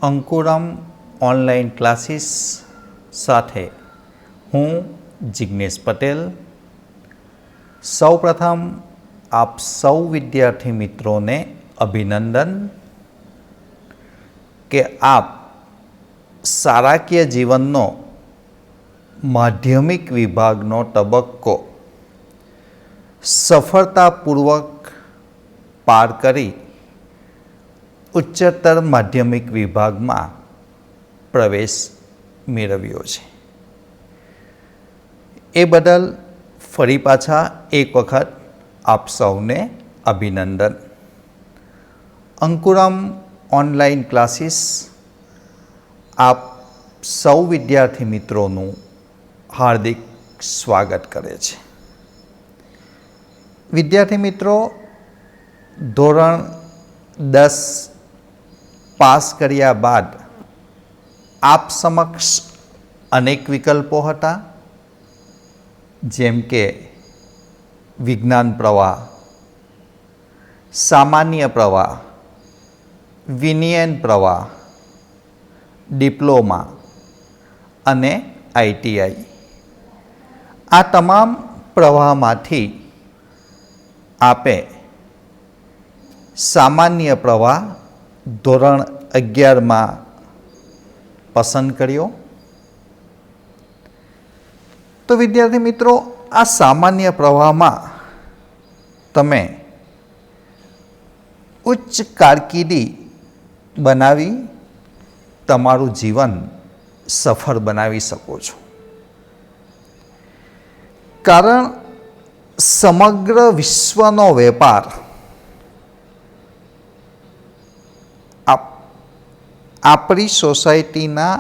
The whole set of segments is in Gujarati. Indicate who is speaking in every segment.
Speaker 1: અંકુરમ ઓનલાઈન ક્લાસીસ સાથે હું જિગ્નેશ પટેલ સૌપ્રથમ આપ સૌ વિદ્યાર્થી મિત્રોને અભિનંદન કે આપ શાળાકીય જીવનનો માધ્યમિક વિભાગનો તબક્કો સફળતાપૂર્વક પાર કરી ઉચ્ચતર માધ્યમિક વિભાગમાં પ્રવેશ મેળવ્યો છે. એ બદલ ફરી પાછા એક વખત આપ સૌને અભિનંદન. અંકુરમ ઓનલાઈન ક્લાસીસ આપ સૌ વિદ્યાર્થી મિત્રોનું હાર્દિક સ્વાગત કરે છે. વિદ્યાર્થી મિત્રો, ધોરણ 10 પાસ કર્યા બાદ આપ સમક્ષ અનેક વિકલ્પો હતા, જેમ કે વિજ્ઞાન પ્રવાહ, સામાન્ય પ્રવાહ, વિનયન પ્રવાહ, ડિપ્લોમા અને ITI. આ તમામ પ્રવાહમાંથી આપે સામાન્ય પ્રવાહ ધોરણ 11માં પસંદ કર્યો. તો વિદ્યાર્થી મિત્રો, આ સામાન્ય પ્રવાહમાં તમે ઉચ્ચ કારકિર્દી બનાવી તમારું જીવન સફળ બનાવી શકો છો. કારણ સમગ્ર વિશ્વનો વેપાર આપણી સોસાયટીના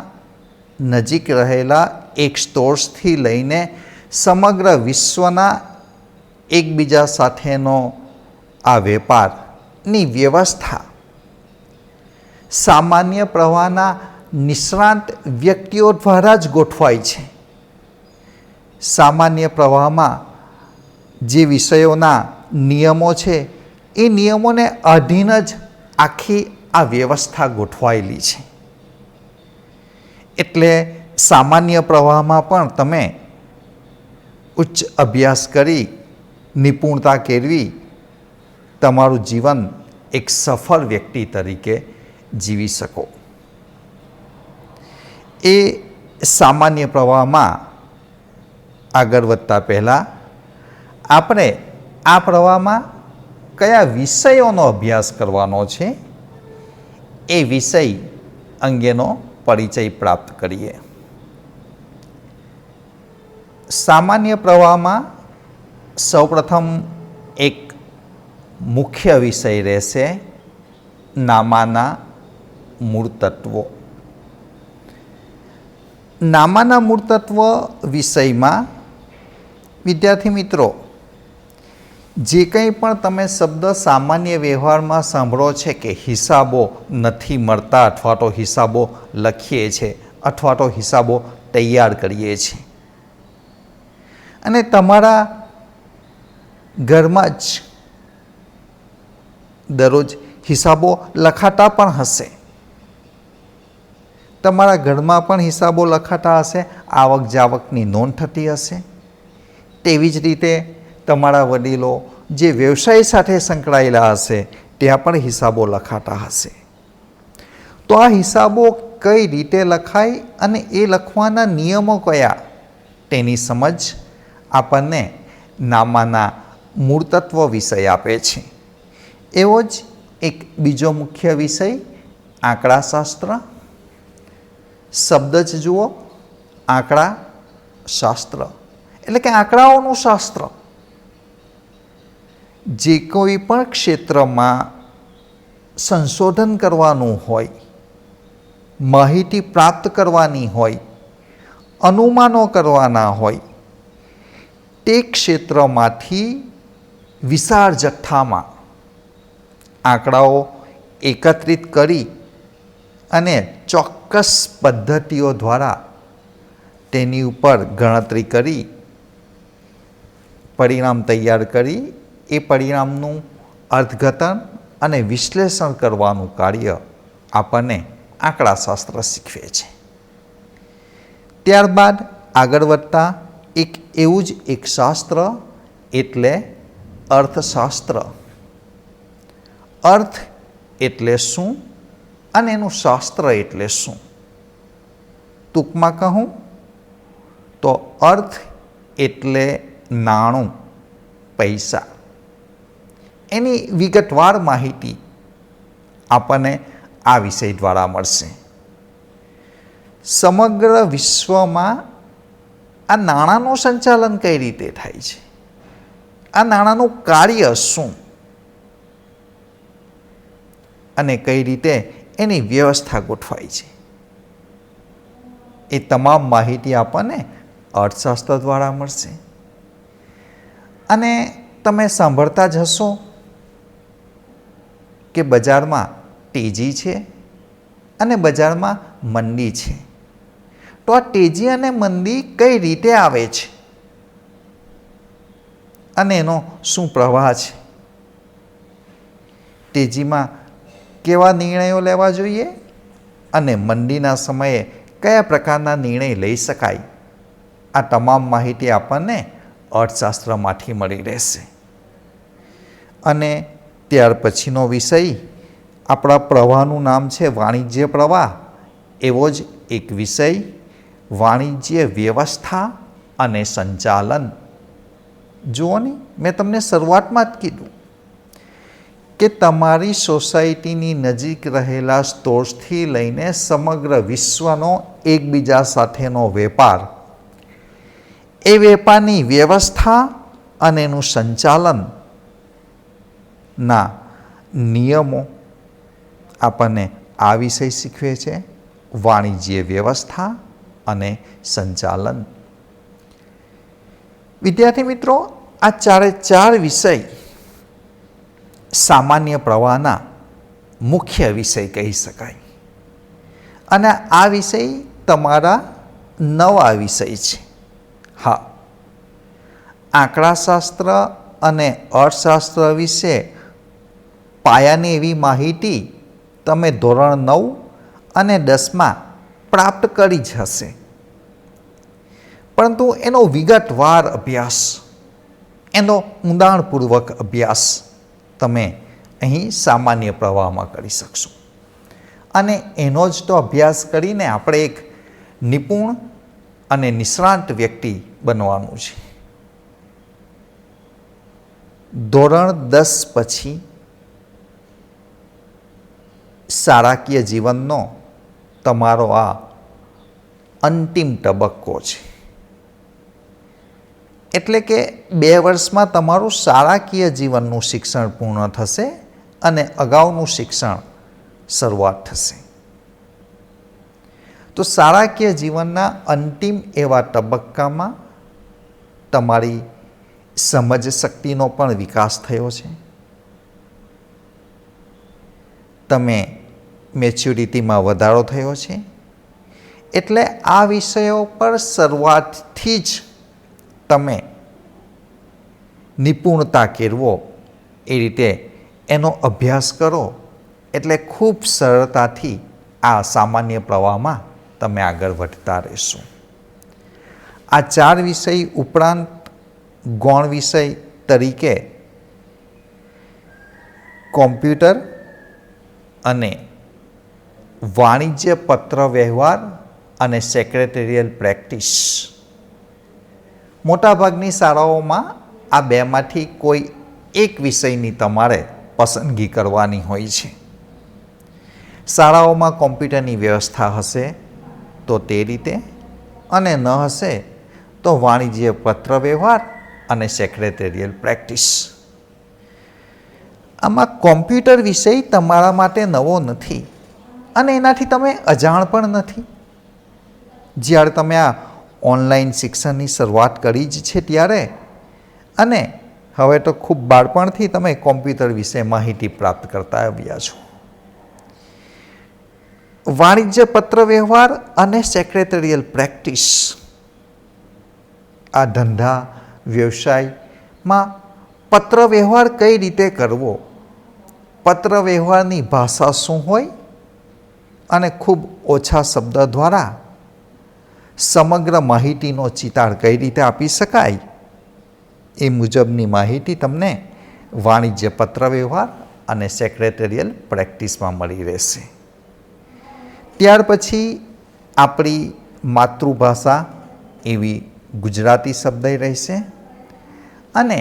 Speaker 1: નજીક રહેલા એક સ્ટોર્સથી લઈને સમગ્ર વિશ્વના એકબીજા સાથેનો આ વેપારની વ્યવસ્થા સામાન્ય પ્રવાહના નિષ્ણાત વ્યક્તિઓ દ્વારા જ ગોઠવાય છે. સામાન્ય પ્રવાહમાં જે વિષયોના નિયમો છે એ નિયમોને અધીન જ આખી આ વ્યવસ્થા ગોઠવાયેલી છે. એટલે સામાન્ય પ્રવાહમાં પણ તમે ઉચ્ચ અભ્યાસ કરી નિપુણતા કેળવી તમારું જીવન એક સફળ વ્યક્તિ તરીકે જીવી શકો. એ સામાન્ય પ્રવાહમાં આગળ વધતા પહેલાં આપણે આ પ્રવાહમાં કયા વિષયોનો અભ્યાસ કરવાનો છે એ વિષય અંગેનો પરિચય પ્રાપ્ત કરીએ. સામાન્ય પ્રવાહમાં સૌપ્રથમ એક મુખ્ય વિષય રહેશે નામાના મૂળ તત્વો. નામાના મૂળ તત્વ વિષયમાં વિદ્યાર્થી મિત્રો, જે કંઈ પણ તમે શબ્દ સામાન્ય વ્યવહારમાં સાંભળો છે કે હિસાબો નથી મળતા અથવા તો હિસાબો લખીએ છીએ અથવા તો હિસાબો તૈયાર કરીએ છીએ, અને તમારા ઘરમાં જ દરરોજ હિસાબો લખાતા પણ હશે. તમારા ઘરમાં પણ હિસાબો લખાતા હશે, આવક જાવકની નોંધ થતી હશે. તેવી જ રીતે તમારા વડીલો જે વ્યવસાય સાથે સંકળાયેલા હશે ત્યાં પણ હિસાબો લખાતા હશે. તો આ હિસાબો કઈ રીતે લખાય અને એ લખવાના નિયમો કયા, તેની સમજ આપણને નામાના મૂળ તત્વ વિષય આપે છે. એવો જ એક બીજો મુખ્ય વિષય આંકડાશાસ્ત્ર. શબ્દ જ જુઓ, આંકડા શાસ્ત્ર એટલે કે આંકડાઓનું શાસ્ત્ર. જે કોઈ પણ ક્ષેત્રમાં સંશોધન કરવાનું હોય, માહિતી પ્રાપ્ત કરવાની હોય, અનુમાનો કરવાના હોય, તે ક્ષેત્રમાંથી વિશાળ જથ્થામાં આંકડાઓ એકત્રિત કરી અને ચોક્કસ પદ્ધતિઓ દ્વારા તેની ઉપર ગણતરી કરી પરિણામ તૈયાર કરી એ પરિણામનું અર્થઘટન અને વિશ્લેષણ કરવાનું કાર્ય આપણને આંકડાશાસ્ત્ર શીખવે છે. ત્યારબાદ આગળ વધતા એવું જ એક શાસ્ત્ર એટલે અર્થશાસ્ત્ર. અર્થ એટલે શું અને એનું શાસ્ત્ર એટલે શું? ટૂંકમાં કહું તો અર્થ એટલે નાણું, પૈસા. એની વિગતવાર માહિતી આપણને આ વિષય દ્વારા મળશે. સમગ્ર વિશ્વમાં આ નાણાંનું સંચાલન કઈ રીતે થાય છે, આ નાણાંનું કાર્ય શું અને કઈ રીતે એની વ્યવસ્થા ગોઠવાય છે, એ તમામ માહિતી આપણને અર્થશાસ્ત્ર દ્વારા મળશે. અને તમે સાંભળતા જ હશો કે બજારમાં તેજી છે અને બજારમાં મંદી છે. તો આ તેજી અને મંદી કઈ રીતે આવે છે અને એનો શું પ્રવાહ છે? તેજીમાં કેવા નિર્ણયો લેવા જોઈએ અને મંદીના સમયે કયા પ્રકારના નિર્ણય લઈ શકાય, આ તમામ માહિતી આપણને અર્થશાસ્ત્રમાંથી મળી રહેશે. અને ત્યાર પછીનો વિષય આપણા પ્રવાહનું નામ છે વાણિજ્ય પ્રવાહ. એવો જ એક વિષય વાણિજ્ય વ્યવસ્થા અને સંચાલન. જુઓ ને, મેં તમને શરૂઆતમાં જ કીધું કે તમારી સોસાયટીની નજીક રહેલા સ્ટોર્સથી લઈને સમગ્ર વિશ્વનો એકબીજા સાથેનો વેપાર, એ વેપારની વ્યવસ્થા અને એનું સંચાલનના નિયમો આપણને આ વિષય શીખવે છે, વાણિજ્ય વ્યવસ્થા અને સંચાલન. વિદ્યાર્થી મિત્રો, આ ચારે ચાર વિષય સામાન્ય પ્રવાહના મુખ્ય વિષય કહી શકાય. અને આ વિષય તમારા નવા વિષય છે. હા, આંકડાશાસ્ત્ર અને અર્થશાસ્ત્ર વિશે પાયાની એવી માહિતી તમે ધોરણ 9 અને 10માં પ્રાપ્ત કરી જ હશે, પરંતુ એનો વિગતવાર અભ્યાસ, એનો ઊંડાણપૂર્વક અભ્યાસ તમે અહીં સામાન્ય પ્રવાહમાં કરી શકશો. અને એનો જ તો અભ્યાસ કરીને આપણે એક નિપુણ અને નિષ્ણાત વ્યક્તિ બનવાનું છે. ધોરણ 10 પછી શાળાકીય જીવનનો તમારો આ અંતિમ તબક્કો છે. એટલે કે 2 વર્ષમાં તમારું શાળાકીય જીવનનું શિક્ષણ પૂર્ણ થશે અને અગાઉનું શિક્ષણ શરૂઆત થશે. તો શાળાકીય જીવનના અંતિમ એવા તબક્કામાં તમારી સમજ શક્તિનો પણ વિકાસ થયો છે. તમે મેચ્યોરિટીમાં વધારો થયો છે. એટલે આ વિષયો પર શરૂઆતથી જ તમે નિપુણતા કેળવો એ રીતે એનો અભ્યાસ કરો, એટલે ખૂબ સરળતાથી આ સામાન્ય પ્રવાહમાં તમે આગળ વધતા રહેશો. આ 4 વિષય ઉપરાંત ગૌણ વિષય તરીકે કોમ્પ્યુટર અને વાણિજ્ય પત્ર વ્યવહાર અને સેક્રેટરીયલ પ્રેક્ટિસ. મોટાભાગની શાળાઓમાં આ 2માંથી કોઈ એક વિષયની તમારે પસંદગી કરવાની હોય છે. શાળાઓમાં કોમ્પ્યુટરની વ્યવસ્થા હશે તો તે રીતે, અને ન હશે તો વાણિજ્ય પત્ર વ્યવહાર અને સેક્રેટરીયલ પ્રેક્ટિસ. આમાં કોમ્પ્યુટર વિષય તમારા માટે નવો નથી અને એનાથી તમે અજાણ પણ નથી. જ્યારે તમે આ ઓનલાઈન શિક્ષણની શરૂઆત કરી જ છે ત્યારે, અને હવે તો ખૂબ બાળપણથી તમે કોમ્પ્યુટર વિશે માહિતી પ્રાપ્ત કરતા આવ્યા છો. વાણિજ્ય પત્ર વ્યવહાર અને સેક્રેટરીયલ પ્રેક્ટિસ, આ ધંધા વ્યવસાયમાં પત્ર વ્યવહાર કઈ રીતે કરવો, પત્ર વ્યવહારની ભાષા શું હોય અને ખૂબ ઓછા શબ્દ દ્વારા સમગ્ર માહિતીનો ચિતાર કઈ રીતે આપી શકાય એ મુજબની માહિતી તમને વાણિજ્ય પત્રવ્યવહાર અને સેક્રેટરિયલ પ્રેક્ટિસમાં મળી રહેશે. ત્યાર પછી આપણી માતૃભાષા એવી ગુજરાતી શબ્દ રહેશે અને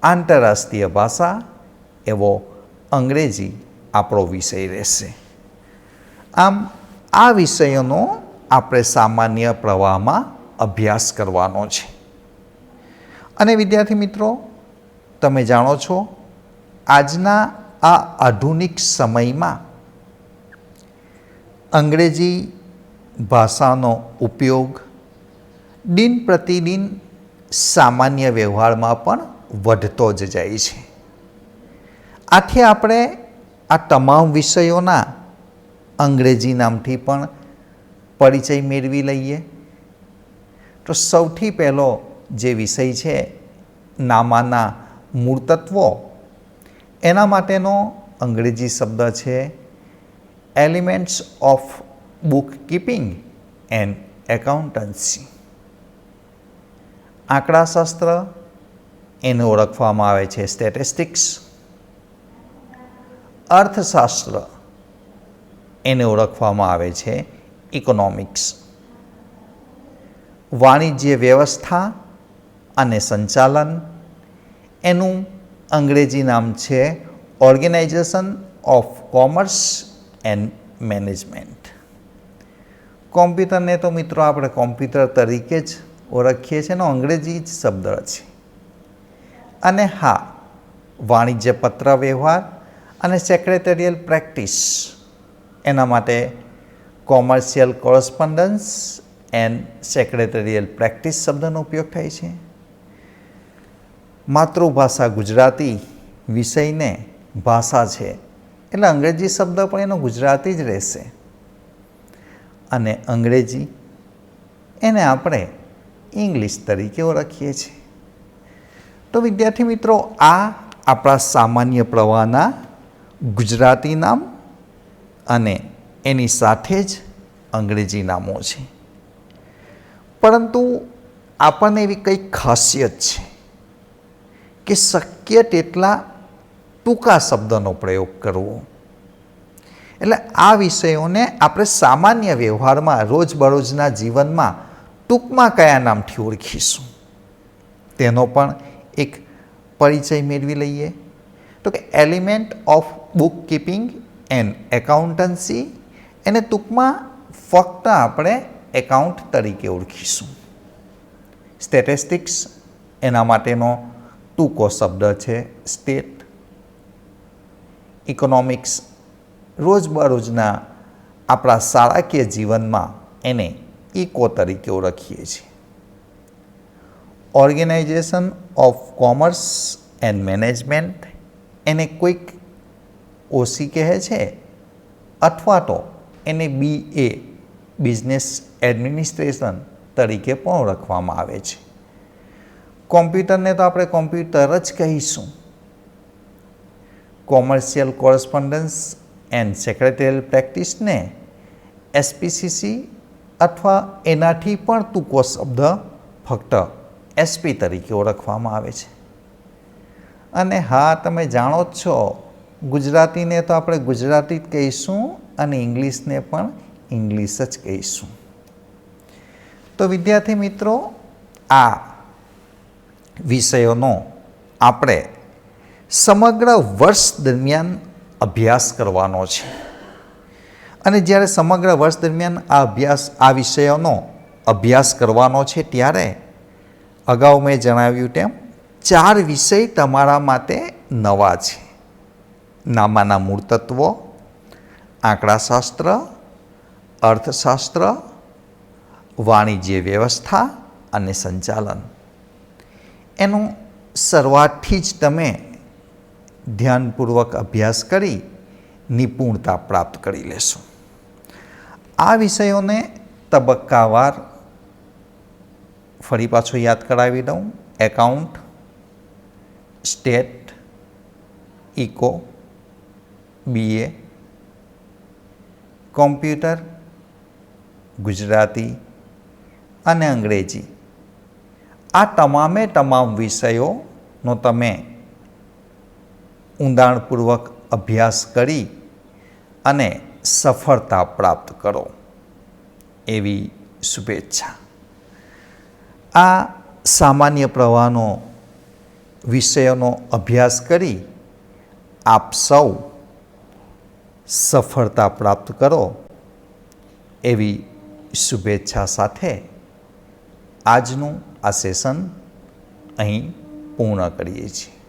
Speaker 1: આંતરરાષ્ટ્રીય ભાષા એવો અંગ્રેજી આપણો વિષય રહેશે. આમ આ વિષયોનો આપણે સામાન્ય પ્રવાહમાં અભ્યાસ કરવાનો છે. અને વિદ્યાર્થી મિત્રો, તમે જાણો છો આજના આ આધુનિક સમયમાં અંગ્રેજી ભાષાનો ઉપયોગ દિન પ્રતિદિન સામાન્ય વ્યવહારમાં પણ વધતો જ જાય છે. આથી આપણે આ તમામ વિષયોના અંગ્રેજી નામથી પણ પરિચય મેળવી લઈએ. તો સૌથી પહેલો જે વિષય છે નામાના મૂળ તત્વો, એના માટેનો અંગ્રેજી શબ્દ છે elements of bookkeeping and accountancy. આંકડાશાસ્ત્ર, એને ઓળખવામાં આવે છે સ્ટેટિસ્ટિક્સ. અર્થશાસ્ત્ર, એને ઓળખવામાં આવે છે ઇકોનોમિક્સ. વાણિજ્ય વ્યવસ્થા અને સંચાલન, એનું અંગ્રેજી નામ છે organisation of commerce and management. કોમ્પ્યુટરને તો મિત્રો આપણે કોમ્પ્યુટર તરીકે જ ઓળખીએ છીએ, એનો અંગ્રેજી જ શબ્દ છે. અને હા, વાણિજ્ય પત્ર વ્યવહાર અને સેક્રેટરિયલ પ્રેક્ટિસ, એના માટે commercial correspondence and secretarial practice શબ્દનો ઉપયોગ થાય છે. માતૃભાષા ગુજરાતી વિષયને ભાષા છે એટલે અંગ્રેજી શબ્દ પણ એનો ગુજરાતી જ રહેશે. અને અંગ્રેજી, એને આપણે ઇંગ્લિશ તરીકે ઓળખીએ છીએ. તો વિદ્યાર્થી મિત્રો, આ આપણા સામાન્ય પ્રવાહના ગુજરાતી નામ અને એની સાથે જ અંગ્રેજી નામો છે. પરંતુ આપણને એવી કંઈક ખાસિયત છે કે શક્ય તેટલા ટૂંકા શબ્દનો પ્રયોગ કરવો. એટલે આ વિષયોને આપણે સામાન્ય વ્યવહારમાં, રોજબરોજના જીવનમાં ટૂંકમાં કયા નામથી ઓળખીશું તેનો પણ એક પરિચય મેળવી લઈએ. તો કે element of bookkeeping and accountancy, એને ટૂંકમાં ફક્ત આપણે એકાઉન્ટ તરીકે ઓળખીશું. સ્ટેટિસ્ટિક્સ, એના માટેનો ટૂંકો શબ્દ છે સ્ટેટ. ઇકોનોમિક્સ, રોજબરોજના આપણા શાળાકીય જીવનમાં એને ઇકો તરીકે ઓળખીએ છીએ. Organization of commerce and management, એને કોઈક ઓસી કહે છે અથવા તો એને BA, બિઝનેસ એડમિનિસ્ટ્રેશન તરીકે પણ ઓળખવામાં આવે છે. કોમ્પ્યુટરને તો આપણે કોમ્પ્યુટર જ કહીશું. કોમર્શિયલ કોરસ્પોન્ડન્સ એન્ડ સેક્રેટરિયલ પ્રેક્ટિસને SPCC અથવા એનાથી પણ ટૂંકો શબ્દ ફક્ત SP તરીકે ઓળખવામાં આવે છે. અને હા, તમે જાણો જ છો, ગુજરાતીને તો આપણે ગુજરાતી જ કહીશું અને ઇંગ્લિશને પણ ઇંગ્લિશ જ કહીશું. તો વિદ્યાર્થી મિત્રો, આ વિષયોનો આપણે સમગ્ર વર્ષ દરમિયાન અભ્યાસ કરવાનો છે. અને જ્યારે સમગ્ર વર્ષ દરમિયાન આ વિષયોનો અભ્યાસ કરવાનો છે ત્યારે અગાઉ મેં જણાવ્યું તેમ 4 વિષય તમારા માટે નવા છે. નામાના મૂળ તત્વો, આંકડાશાસ્ત્ર, અર્થશાસ્ત્ર, વાણિજ્ય વ્યવસ્થા અને સંચાલન. એનું શરૂઆતથી જ તમે ધ્યાનપૂર્વક અભ્યાસ કરી નિપુણતા પ્રાપ્ત કરી લેશો. આ વિષયોને તબક્કાવાર ફરી પાછો યાદ કરાવી દઉં. Account, stat, eco, BA, computer, Gujarati અને અંગ્રેજી આ તમામે તમામ વિષયોનો તમે ઊંડાણપૂર્વક અભ્યાસ કરી અને સફળતા પ્રાપ્ત કરો એવી શુભેચ્છા. આ સામાન્ય પ્રવાહનો વિષયોનો અભ્યાસ કરી આપ સૌ સફળતા પ્રાપ્ત કરો એવી શુભેચ્છા સાથે આજનું આ સેશન અહીં પૂર્ણ કરીએ છીએ.